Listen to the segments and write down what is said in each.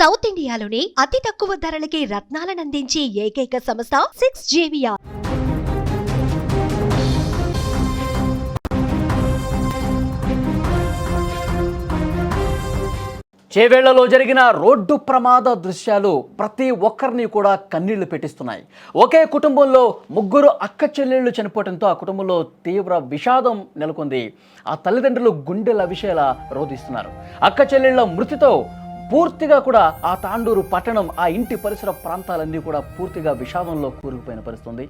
South ఇండియాలోని అతి తక్కువ ధరలకి రత్నాలనందించే ఏకైక సంస్థ 6JVR. చేవేళ్లలో జరిగిన రోడ్డు ప్రమాద దృశ్యాలు ప్రతి ఒక్కరిని కూడా కన్నీళ్లు పెట్టిస్తున్నాయి. ఒకే కుటుంబంలో ముగ్గురు అక్క చెల్లెళ్ళు చనిపోవడంతో ఆ కుటుంబంలో తీవ్ర విషాదం నెలకొంది. ఆ తల్లిదండ్రులు గుండెల విషయాల రోధిస్తున్నారు. అక్క చెల్లెళ్ళ మృతితో పూర్తిగా కూడా ఆ తాండూరు పట్టణం, ఆ ఇంటి పరిసర ప్రాంతాలన్నీ కూడా పూర్తిగా విషాదంలో కూరుకుపోయిన పరిస్థితుంది.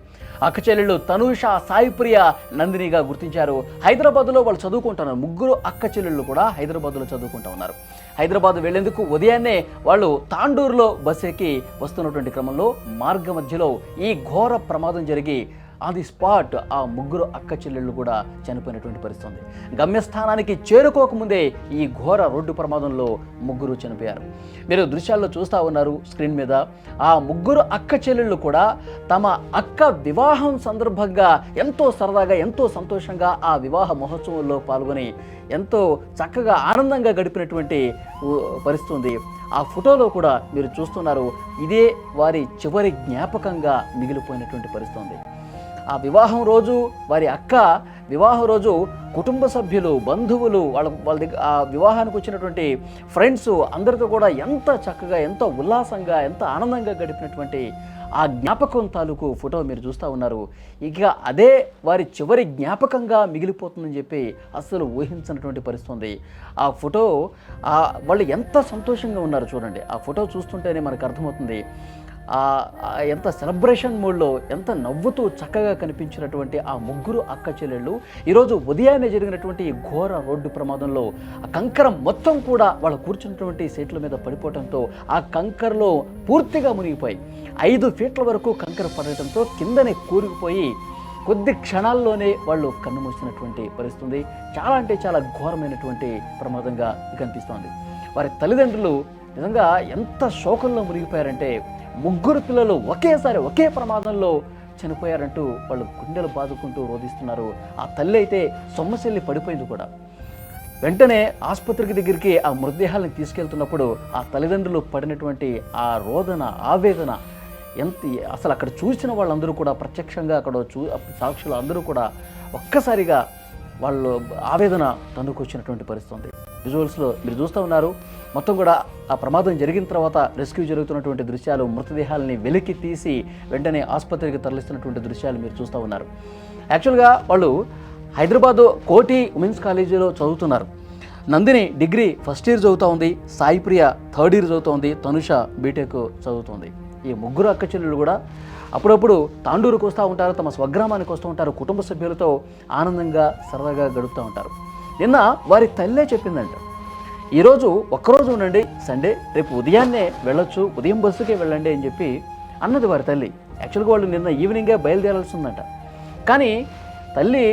అక్క చెల్లెళ్ళు తనూష, సాయిప్రియ, నందినిగా గుర్తించారు. హైదరాబాద్లో వాళ్ళు చదువుకుంటున్నారు. ముగ్గురు అక్క చెల్లెళ్ళు కూడా హైదరాబాద్లో చదువుకుంటూ ఉన్నారు. హైదరాబాద్ వెళ్లేందుకు ఉదయాన్నే వాళ్ళు తాండూరులో బస్ ఎక్కి వస్తున్నటువంటి క్రమంలో మార్గ మధ్యలో ఈ ఘోర ప్రమాదం జరిగి ఆన్ ది స్పాట్ ఆ ముగ్గురు అక్క చెల్లెళ్ళు కూడా చనిపోయినటువంటి పరిస్థితి. గమ్యస్థానానికి చేరుకోకముందే ఈ ఘోర రోడ్డు ప్రమాదంలో ముగ్గురు చనిపోయారు. మీరు దృశ్యాల్లో చూస్తూ ఉన్నారు స్క్రీన్ మీద. ఆ ముగ్గురు అక్క చెల్లెళ్ళు కూడా తమ అక్క వివాహం సందర్భంగా ఎంతో సరదాగా, ఎంతో సంతోషంగా ఆ వివాహ మహోత్సవంలో పాల్గొని ఎంతో చక్కగా ఆనందంగా గడిపినటువంటి పరిస్థితి. ఆ ఫోటోలో కూడా మీరు చూస్తున్నారు. ఇదే వారి చివరి జ్ఞాపకంగా మిగిలిపోయినటువంటి పరిస్థితి. ఆ వివాహం రోజు వారి అక్క వివాహం రోజు కుటుంబ సభ్యులు, బంధువులు, వాళ్ళ దగ్గర ఆ వివాహానికి వచ్చినటువంటి ఫ్రెండ్స్ అందరితో కూడా ఎంత చక్కగా, ఎంత ఉల్లాసంగా, ఎంత ఆనందంగా గడిపినటువంటి ఆ జ్ఞాపకం తాలూకు ఫోటో మీరు చూస్తూ ఉన్నారు. ఇక అదే వారి చివరి జ్ఞాపకంగా మిగిలిపోతుందని చెప్పి అస్సలు ఊహించినటువంటి పరిస్థితి. ఆ ఫోటో వాళ్ళు ఎంత సంతోషంగా ఉన్నారు చూడండి. ఆ ఫోటో చూస్తుంటేనే మనకు అర్థమవుతుంది. ఎంత సెలబ్రేషన్ మూడ్లో, ఎంత నవ్వుతూ చక్కగా కనిపించినటువంటి ఆ ముగ్గురు అక్క చెల్లెళ్ళు ఈరోజు ఉదయాన్నే జరిగినటువంటి ఘోర రోడ్డు ప్రమాదంలో ఆ కంకర మొత్తం కూడా వాళ్ళు కూర్చున్నటువంటి సీట్ల మీద పడిపోవడంతో ఆ కంకరలో పూర్తిగా మునిగిపోయి 5 ఫీట్ల వరకు కంకర పడటంతో కిందనే కూరుకుపోయి కొద్ది క్షణాల్లోనే వాళ్ళు కన్నుమూసినటువంటి పరిస్థితి. చాలా అంటే చాలా ఘోరమైనటువంటి ప్రమాదంగా కనిపిస్తోంది. వారి తల్లిదండ్రులు నిజంగా ఎంత శోకంలో మునిగిపోయారంటే, ముగ్గురు పిల్లలు ఒకేసారి ఒకే ప్రమాదంలో చనిపోయారంటూ వాళ్ళు గుండెలు బాదుకుంటూ రోధిస్తున్నారు. ఆ తల్లి అయితే సొమ్మసిల్లి పడిపోయింది కూడా. వెంటనే ఆసుపత్రికి దగ్గరికి ఆ మృతదేహాలను తీసుకెళ్తున్నప్పుడు ఆ తల్లిదండ్రులు పడినటువంటి ఆ రోదన, ఆవేదన ఎంత అసలు అక్కడ చూసిన వాళ్ళందరూ కూడా, ప్రత్యక్షంగా అక్కడ సాక్షులు అందరూ కూడా ఒక్కసారిగా వాళ్ళు ఆవేదన తన్నుకొచ్చినటువంటి పరిస్థితి. విజువల్స్లో మీరు చూస్తూ ఉన్నారు. మొత్తం కూడా ఆ ప్రమాదం జరిగిన తర్వాత రెస్క్యూ జరుగుతున్నటువంటి దృశ్యాలు, మృతదేహాలని వెలికి తీసి వెంటనే ఆసుపత్రికి తరలిస్తున్నటువంటి దృశ్యాలు మీరు చూస్తూ ఉన్నారు. యాక్చువల్గా వాళ్ళు హైదరాబాదు కోటి ఉమెన్స్ కాలేజీలో చదువుతున్నారు. నందిని డిగ్రీ ఫస్ట్ ఇయర్ చదువుతూ ఉంది, సాయిప్రియ థర్డ్ ఇయర్ చదువుతూ ఉంది, తనుష బీటెక్ చదువుతుంది. ఈ ముగ్గురు అక్క చెల్లెళ్ళు కూడా అప్పుడప్పుడు తాండూరుకు వస్తూ ఉంటారు, తమ స్వగ్రామానికి వస్తూ ఉంటారు, కుటుంబ సభ్యులతో ఆనందంగా సరదాగా గడుపుతూ ఉంటారు. నిన్న వారి తల్లే చెప్పిందంట, ఈరోజు ఒక్కరోజు ఉండండి సండే, రేపు ఉదయాన్నే వెళ్ళొచ్చు, ఉదయం బస్సుకే వెళ్ళండి అని చెప్పి అన్నది వారి తల్లి. యాక్చువల్గా వాళ్ళు నిన్న ఈవినింగే బయలుదేరాల్సి ఉందంట. కానీ తల్లి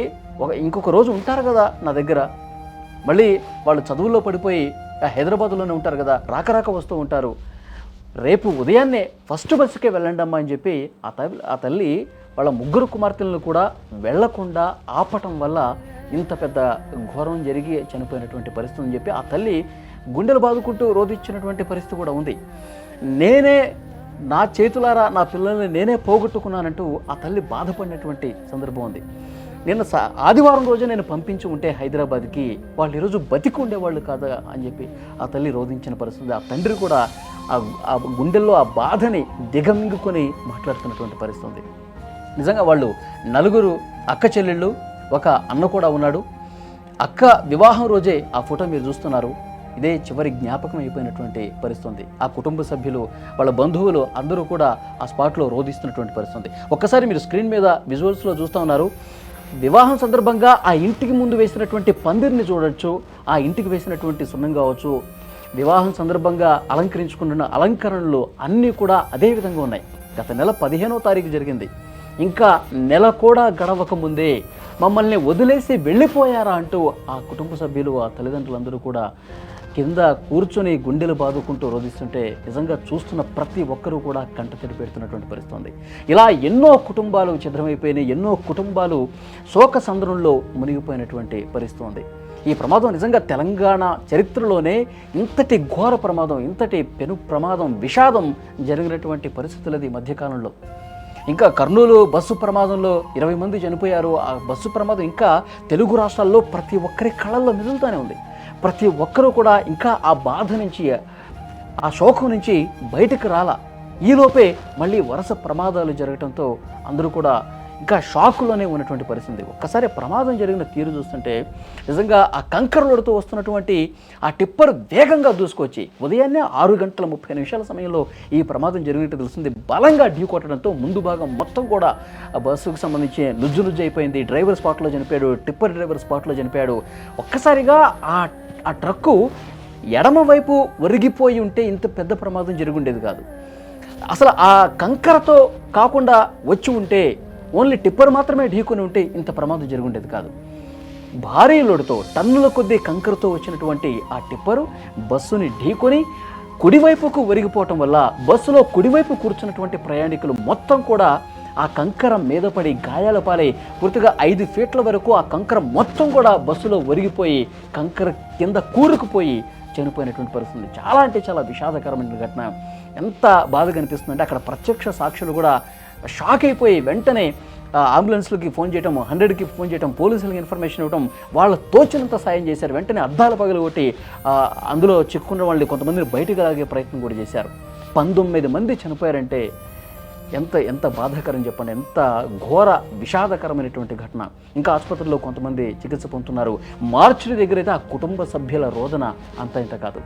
ఇంకొక రోజు ఉంటారు కదా నా దగ్గర, మళ్ళీ వాళ్ళు చదువుల్లో పడిపోయి హైదరాబాద్లోనే ఉంటారు కదా, రాక వస్తూ ఉంటారు, రేపు ఉదయాన్నే ఫస్ట్ బస్సుకే వెళ్ళండి అమ్మా అని చెప్పి ఆ తల్లి వాళ్ళ ముగ్గురు కుమార్తెలను కూడా వెళ్లకుండా ఆపటం వల్ల ఇంత పెద్ద ఘోరం జరిగి చనిపోయినటువంటి పరిస్థితి అని చెప్పి ఆ తల్లి గుండెలు బాదుకుంటూ రోధించినటువంటి పరిస్థితి కూడా ఉంది. నేనే నా చేతులారా నా పిల్లల్ని నేనే పోగొట్టుకున్నానంటూ ఆ తల్లి బాధపడినటువంటి సందర్భం ఉంది. నిన్న ఆదివారం రోజు నేను పంపించి ఉంటే హైదరాబాద్కి వాళ్ళు ఈరోజు బతికి ఉండేవాళ్ళు కాదా అని చెప్పి ఆ తల్లి రోధించిన పరిస్థితి. ఆ తండ్రి కూడా ఆ గుండెల్లో ఆ బాధని దిగమింగుకొని మాట్లాడుతున్నటువంటి పరిస్థితి. నిజంగా వాళ్ళు నలుగురు అక్క చెల్లెళ్ళు, ఒక అన్న కూడా ఉన్నాడు. అక్క వివాహం రోజే ఆ ఫోటో మీరు చూస్తున్నారు. ఇదే చివరి జ్ఞాపకం అయిపోయినటువంటి పరిస్థితి. ఆ కుటుంబ సభ్యులు, వాళ్ళ బంధువులు అందరూ కూడా ఆ స్పాట్లో రోధిస్తున్నటువంటి పరిస్థితి. ఒక్కసారి మీరు స్క్రీన్ మీద విజువల్స్లో చూస్తూ ఉన్నారు. వివాహం సందర్భంగా ఆ ఇంటికి ముందు వేసినటువంటి పందిరిని చూడొచ్చు, ఆ ఇంటికి వేసినటువంటి సున్నం కావచ్చు, వివాహం సందర్భంగా అలంకరించుకున్న అలంకరణలు అన్నీ కూడా అదే విధంగా ఉన్నాయి. గత నెల 15వ తారీఖు జరిగింది. ఇంకా నెల కూడా గడవక ముందే మమ్మల్ని వదిలేసి వెళ్ళిపోయారా అంటూ ఆ కుటుంబ సభ్యులు, ఆ తల్లిదండ్రులందరూ కూడా కింద కూర్చొని గుండెలు బాదుకుంటూ రోధిస్తుంటే నిజంగా చూస్తున్న ప్రతి ఒక్కరూ కూడా కంటతడి పెడుతున్నటువంటి పరిస్థితి ఉంది. ఇలా ఎన్నో కుటుంబాలు ఛిద్రమైపోయినాయి, ఎన్నో కుటుంబాలు శోక సంద్రంలో మునిగిపోయినటువంటి పరిస్థితి ఉంది. ఈ ప్రమాదం నిజంగా తెలంగాణ చరిత్రలోనే ఇంతటి ఘోర ప్రమాదం, ఇంతటి పెను ప్రమాదం, విషాదం జరిగినటువంటి పరిస్థితులది ఈ మధ్యకాలంలో. ఇంకా కర్నూలు బస్సు ప్రమాదంలో 20 మంది చనిపోయారు. ఆ బస్సు ప్రమాదం ఇంకా తెలుగు రాష్ట్రాల్లో ప్రతి ఒక్కరి కళ్ళల్లో మెదులుతూనే ఉంది. ప్రతి ఒక్కరూ కూడా ఇంకా ఆ బాధ నుంచి, ఆ శోకం నుంచి బయటకు రాలా. ఈలోపే మళ్ళీ వరుస ప్రమాదాలు జరగడంతో అందరూ కూడా ఇంకా షాకులోనే ఉన్నటువంటి పరిస్థితి. ఒక్కసారి ప్రమాదం జరిగిన తీరు చూస్తుంటే నిజంగా ఆ కంకర లోడుతో వస్తున్నటువంటి ఆ టిప్పర్ వేగంగా దూసుకొచ్చి ఉదయాన్నే 6:30 సమయంలో ఈ ప్రమాదం జరిగినట్టు తెలుస్తుంది. బలంగా ఢీ కొట్టడంతో ముందు భాగం మొత్తం కూడా ఆ బస్సుకు సంబంధించి నుజ్జు అయిపోయింది. డ్రైవర్ స్పాట్లో చనిపోయాడు, టిప్పర్ డ్రైవర్ స్పాట్లో చనిపోయాడు. ఒక్కసారిగా ఆ ట్రక్కు ఎడమ వైపు ఒరిగిపోయి ఉంటే ఇంత పెద్ద ప్రమాదం జరుగుండేది కాదు. అసలు ఆ కంకరతో కాకుండా వచ్చి ఉంటే, ఓన్లీ టిప్పర్ మాత్రమే ఢీకొని ఉంటే ఇంత ప్రమాదం జరుగుండేది కాదు. భారీ లోడుతో టన్నుల కొద్దీ కంకరతో వచ్చినటువంటి ఆ టిప్పరు బస్సుని ఢీకొని కుడివైపుకు ఒరిగిపోవటం వల్ల బస్సులో కుడివైపు కూర్చున్నటువంటి ప్రయాణికులు మొత్తం కూడా ఆ కంకర మీద పడి గాయాల పాలై పూర్తిగా 5 ఫీట్ల వరకు ఆ కంకర మొత్తం కూడా బస్సులో ఒరిగిపోయి కంకర కింద కూరుకుపోయి చనిపోయినటువంటి పరిస్థితి. చాలా అంటే చాలా విషాదకరమైన ఘటన. ఎంత బాధగా అనిపిస్తుందంటే అక్కడ ప్రత్యక్ష సాక్షులు కూడా షాక్ అయిపోయి వెంటనే అంబులెన్స్లకి ఫోన్ చేయటం, 100కి ఫోన్ చేయటం, పోలీసులకి ఇన్ఫర్మేషన్ ఇవ్వడం, వాళ్ళ తోచినంత సాయం చేశారు. వెంటనే అద్దాల పగలు కొట్టి అందులో చిక్కున్న వాళ్ళని కొంతమందిని బయటకు లాగే ప్రయత్నం కూడా చేశారు. 19 మంది చనిపోయారంటే ఎంత బాధాకరం చెప్పండి. ఎంత ఘోర విషాదకరమైనటువంటి ఘటన. ఇంకా ఆసుపత్రిలో కొంతమంది చికిత్స పొందుతున్నారు. మార్చిరి దగ్గర అయితే ఆ కుటుంబ సభ్యుల రోదన అంత ఇంత కాదు.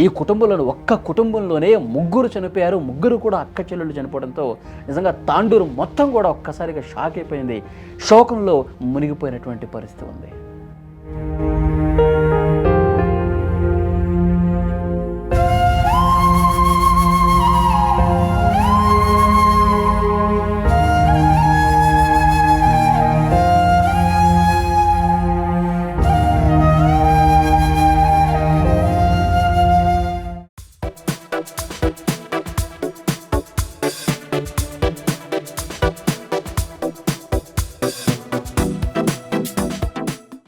ఈ కుటుంబంలో ఒక్క కుటుంబంలోనే 3 చనిపోయారు. 3 కూడా అక్క చెల్లెళ్ళు చనిపోవడంతో నిజంగా తాండూరు మొత్తం కూడా ఒక్కసారిగా షాక్ అయిపోయింది. శోకంలో మునిగిపోయినటువంటి పరిస్థితి ఉంది.